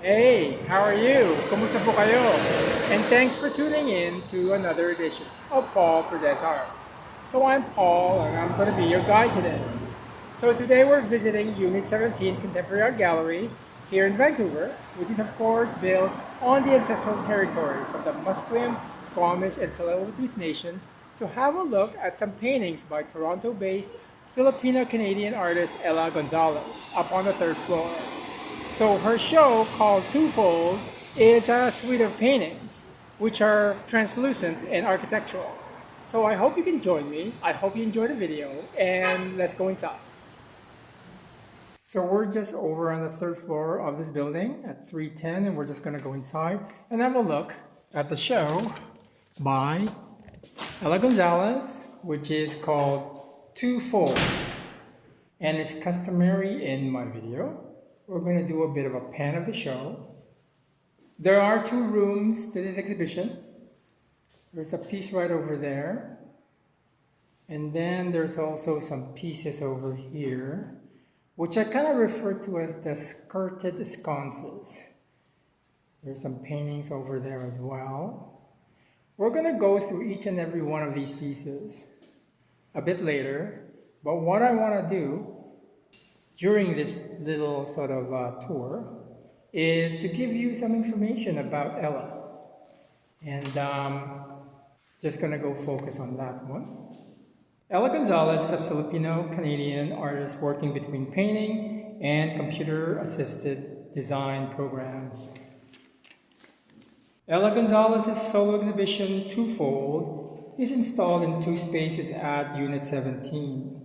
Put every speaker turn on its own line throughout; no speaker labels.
Hey, how are you? Kumusta po kayo? And thanks for tuning in to another edition of Paul Presents Art. So I'm Paul and I'm going to be your guide today. So today we're visiting Unit 17 Contemporary Art Gallery here in Vancouver, which is of course built on the ancestral territories of the Musqueam, Squamish, and Tsleil-Waututh nations to have a look at some paintings by Toronto-based Filipina-Canadian artist Ella Gonzales up on the third floor. So her show called Twofold is a suite of paintings which are translucent and architectural. So I hope you can join me. I hope you enjoy the video and let's go inside. So we're just over on the third floor of this building at 310 and we're just going to go inside and have a look at the show by Ella Gonzales, which is called Twofold. And it's customary in my video. We're going to do a bit of a pan of the show. There are two rooms to this exhibition. There's a piece right over there. And then there's also some pieces over here, which I kind of refer to as the skirted sconces. There's some paintings over there as well. We're going to go through each and every one of these pieces a bit later. But what I want to do during this little sort of tour is to give you some information about Ella. And just going to go focus on that one. Ella Gonzales is a Filipino-Canadian artist working between painting and computer-assisted design programs. Ella Gonzales' solo exhibition, Twofold, is installed in two spaces at Unit 17.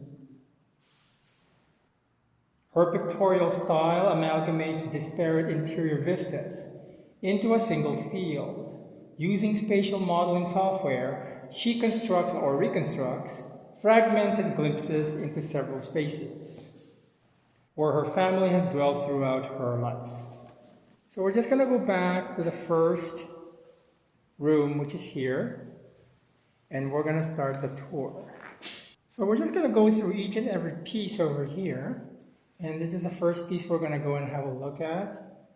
Her pictorial style amalgamates disparate interior vistas into a single field. Using spatial modeling software, she constructs or reconstructs fragmented glimpses into several spaces where her family has dwelt throughout her life. So we're just going to go back to the first room, which is here, and we're going to start the tour. So we're just going to go through each and every piece over here. And this is the first piece we're going to go and have a look at,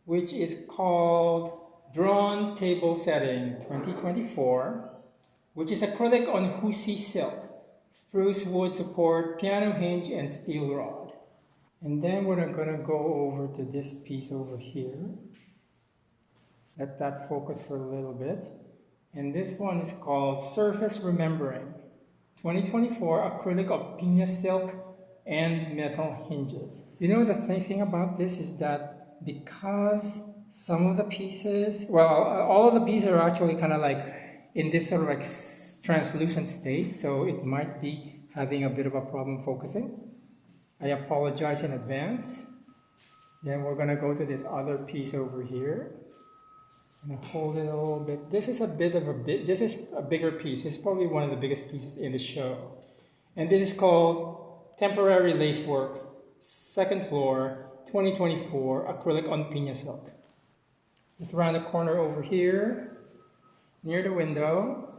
which is called Drawn Table Setting 2024, which is acrylic on Husi silk, spruce wood support, piano hinge, and steel rod. And then we're going to go over to this piece over here. Let that focus for a little bit. And this one is called Surface Remembering 2024, acrylic of PINA silk and metal hinges. You know, the thing about this is that because some of the pieces, well, all of the pieces are actually kind of like in this sort of like translucent state, so it might be having a bit of a problem focusing. I apologize in advance. Then we're going to go to this other piece over here. I'm going to hold it a little bit. This is this is a bigger piece. This is probably one of the biggest pieces in the show. And this is called Temporary Lacework, second floor, 2024, acrylic on PINA silk. Just around the corner over here, near the window,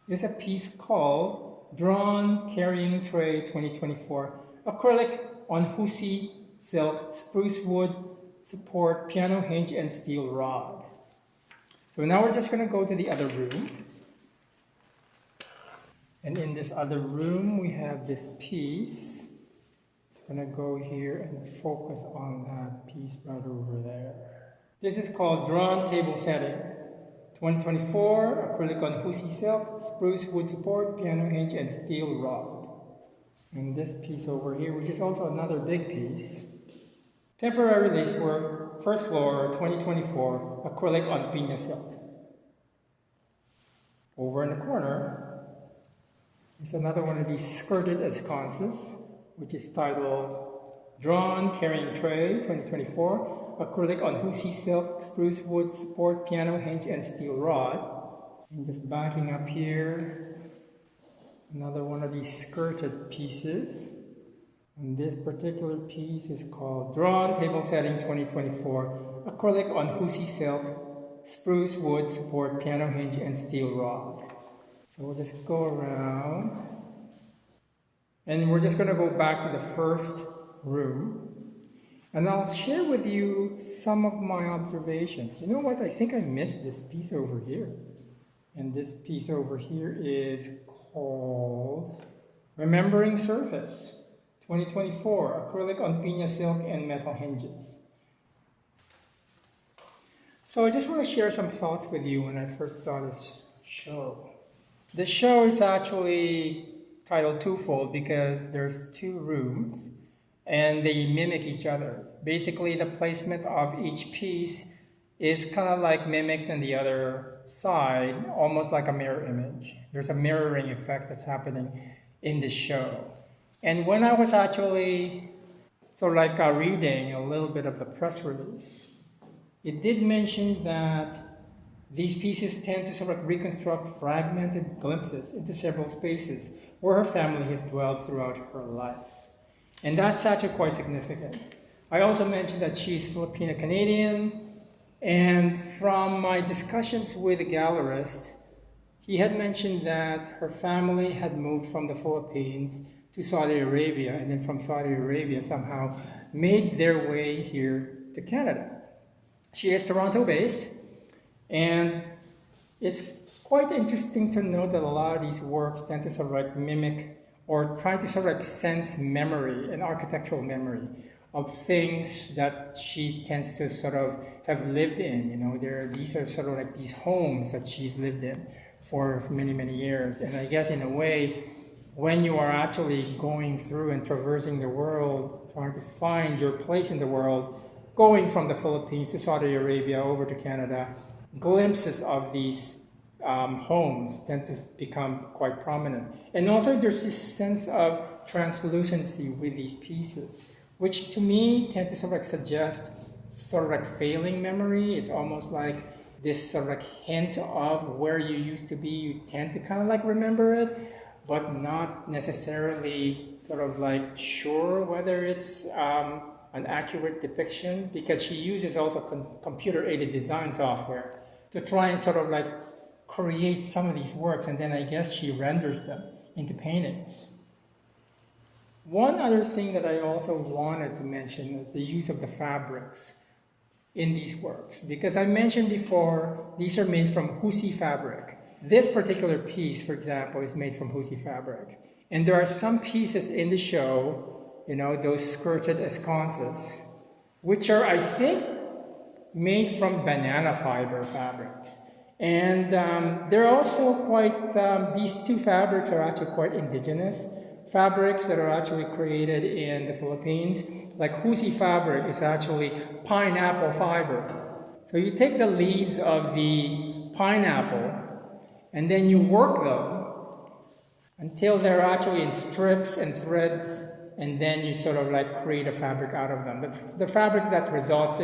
is a piece called Drawn Carrying Tray 2024, acrylic on Husi silk, spruce wood support, piano hinge, and steel rod. So now we're just going to go to the other room. And in this other room, we have this piece. It's going to go here and focus on that piece right over there. This is called Drawn Table Setting 2024, acrylic on Husi silk, spruce wood support, piano hinge, and steel rod. And this piece over here, which is also another big piece. Temporary lacework, first floor, 2024, acrylic on PINA silk. Over in the corner, it's another one of these skirted sconces, which is titled Drawn Carrying Tray 2024, acrylic on Husi silk, spruce wood support, piano hinge, and steel rod. And just backing up here, another one of these skirted pieces. And this particular piece is called Drawn Table Setting 2024, acrylic on Husi silk, spruce wood support, piano hinge, and steel rod. So we'll just go around. And we're just going to go back to the first room. And I'll share with you some of my observations. You know what? I think I missed this piece over here. And this piece over here is called Remembering Surface, 2024, acrylic on PINA silk and metal hinges. So I just want to share some thoughts with you when I first saw this show. The show is actually titled Twofold because there's two rooms and they mimic each other. Basically, the placement of each piece is kind of like mimicked on the other side, almost like a mirror image. There's a mirroring effect that's happening in this show. And when I was actually sort of like reading a little bit of the press release, it did mention that these pieces tend to sort of reconstruct fragmented glimpses into several spaces where her family has dwelled throughout her life. And that's actually quite significant. I also mentioned that she's Filipina-Canadian, and from my discussions with the gallerist, he had mentioned that her family had moved from the Philippines to Saudi Arabia, and then from Saudi Arabia somehow made their way here to Canada. She is Toronto-based, and it's quite interesting to note that a lot of these works tend to sort of like mimic or try to sort of like sense memory and architectural memory of things that she tends to sort of have lived in. You know, these are sort of like these homes that she's lived in for many, many years. And I guess in a way, when you are actually going through and traversing the world, trying to find your place in the world, going from the Philippines to Saudi Arabia over to Canada, glimpses of these homes tend to become quite prominent. And also there's this sense of translucency with these pieces, which to me tend to sort of like suggest sort of like failing memory. It's almost like this sort of like hint of where you used to be. You tend to kind of like remember it, but not necessarily sort of like sure whether it's an accurate depiction, because she uses also computer-aided design software to try and sort of like create some of these works, and then I guess she renders them into paintings. One other thing that I also wanted to mention is the use of the fabrics in these works, because I mentioned before these are made from Husi fabric. This particular piece, for example, is made from Husi fabric, and there are some pieces in the show, you know, those skirted esconces, which are, I think, made from banana fiber fabrics. And they're also quite, these two fabrics are actually quite indigenous fabrics that are actually created in the Philippines. Like Husi fabric is actually pineapple fiber. So you take the leaves of the pineapple and then you work them until they're actually in strips and threads, and then you sort of like create a fabric out of them. The fabric that results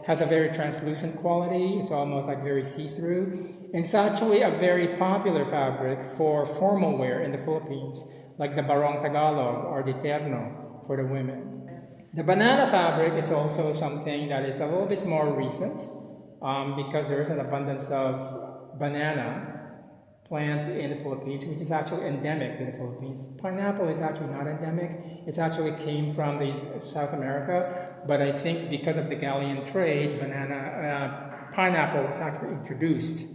has a very translucent quality. It's almost like very see-through. And it's actually a very popular fabric for formal wear in the Philippines, like the barong Tagalog or the terno for the women. The banana fabric is also something that is a little bit more recent because there is an abundance of banana plants in the Philippines, which is actually endemic in the Philippines. Pineapple is actually not endemic. It actually came from the South America, but I think because of the galleon trade, pineapple was actually introduced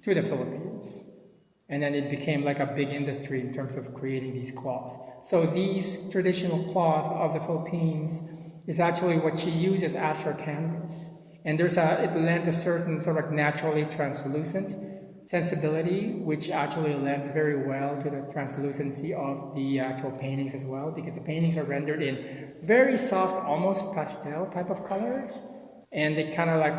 to the Philippines. And then it became like a big industry in terms of creating these cloth. So these traditional cloth of the Philippines is actually what she uses as her canvas. And it lends a certain sort of naturally translucent sensibility, which actually lends very well to the translucency of the actual paintings as well, because the paintings are rendered in very soft, almost pastel type of colors, and it kind of like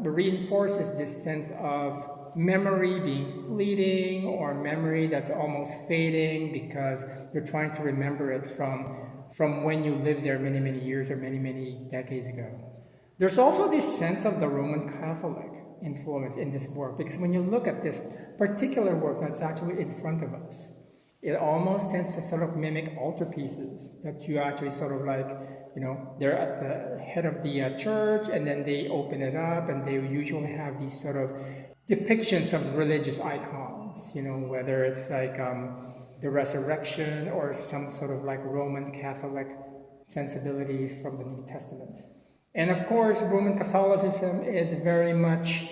reinforces this sense of memory being fleeting, or memory that's almost fading because you're trying to remember it from when you lived there many, many years or many, many decades ago. There's also this sense of the Roman Catholic influence in this work, because when you look at this particular work that's actually in front of us, it almost tends to sort of mimic altarpieces that you actually sort of like, you know, they're at the head of the church, and then they open it up, and they usually have these sort of depictions of religious icons, you know, whether it's like the resurrection or some sort of like Roman Catholic sensibilities from the New Testament. And of course, Roman Catholicism is very much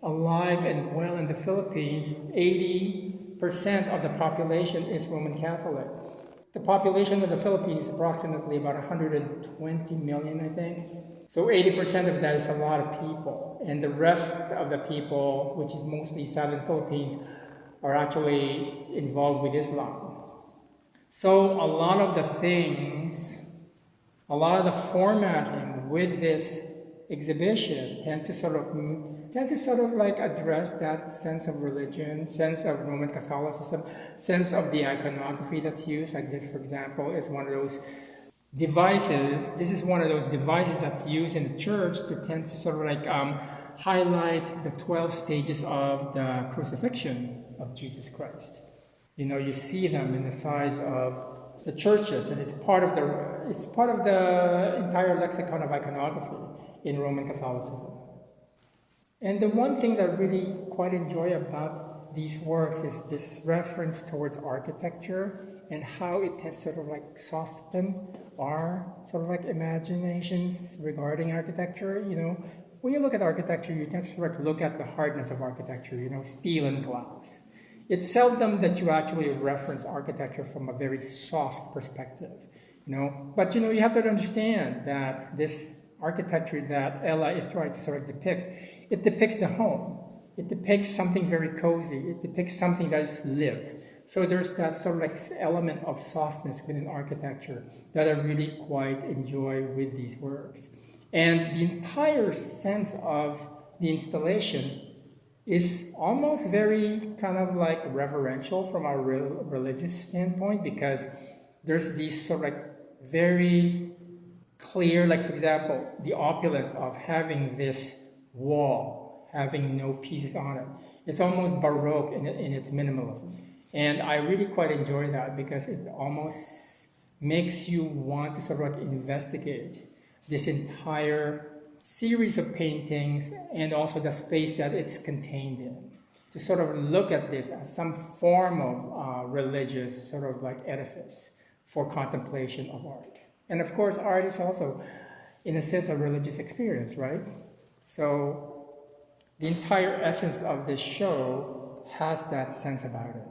alive and well in the Philippines. 80% of the population is Roman Catholic. The population of the Philippines is approximately about 120 million, I think. So 80% of that is a lot of people. And the rest of the people, which is mostly Southern Philippines, are actually involved with Islam. So a lot of the things, a lot of the formatting with this exhibition tends to sort of like address that sense of religion, sense of Roman Catholicism, sense of the iconography that's used. Like this, for example, is one of those devices. This is one of those devices that's used in the church to tend to sort of like highlight the 12 stages of the crucifixion of Jesus Christ. You know, you see them in the sides of the churches, and it's part of the entire lexicon of iconography in Roman Catholicism. And the one thing that I really quite enjoy about these works is this reference towards architecture and how it has sort of like softened our sort of like imaginations regarding architecture. You know, when you look at architecture, you tend to sort of look at the hardness of architecture, you know, steel and glass. It's seldom that you actually reference architecture from a very soft perspective, you know. But, you know, you have to understand that this architecture that Ella is trying to sort of depict, it depicts the home. It depicts something very cozy. It depicts something that is lived. So there's that sort of like element of softness within architecture that I really quite enjoy with these works. And the entire sense of the installation is almost very kind of like reverential from a religious standpoint, because there's these sort of like very clear, like for example, the opulence of having this wall, having no pieces on it. It's almost Baroque in its minimalism. And I really quite enjoy that because it almost makes you want to sort of like investigate this entire series of paintings and also the space that it's contained in, to sort of look at this as some form of religious sort of like edifice for contemplation of art. And of course, art is also, in a sense, a religious experience, right? So the entire essence of this show has that sense about it.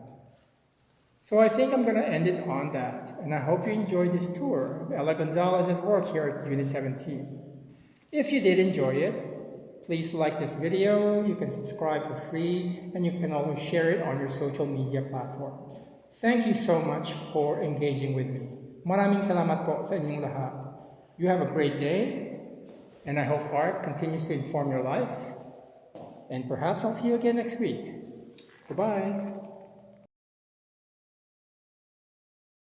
So I think I'm going to end it on that, and I hope you enjoyed this tour of Ella Gonzales' work here at Unit 17. If you did enjoy it, please like this video, you can subscribe for free, and you can also share it on your social media platforms. Thank you so much for engaging with me. Maraming salamat po sa inyong lahat. You have a great day, and I hope art continues to inform your life. And perhaps I'll see you again next week. Goodbye.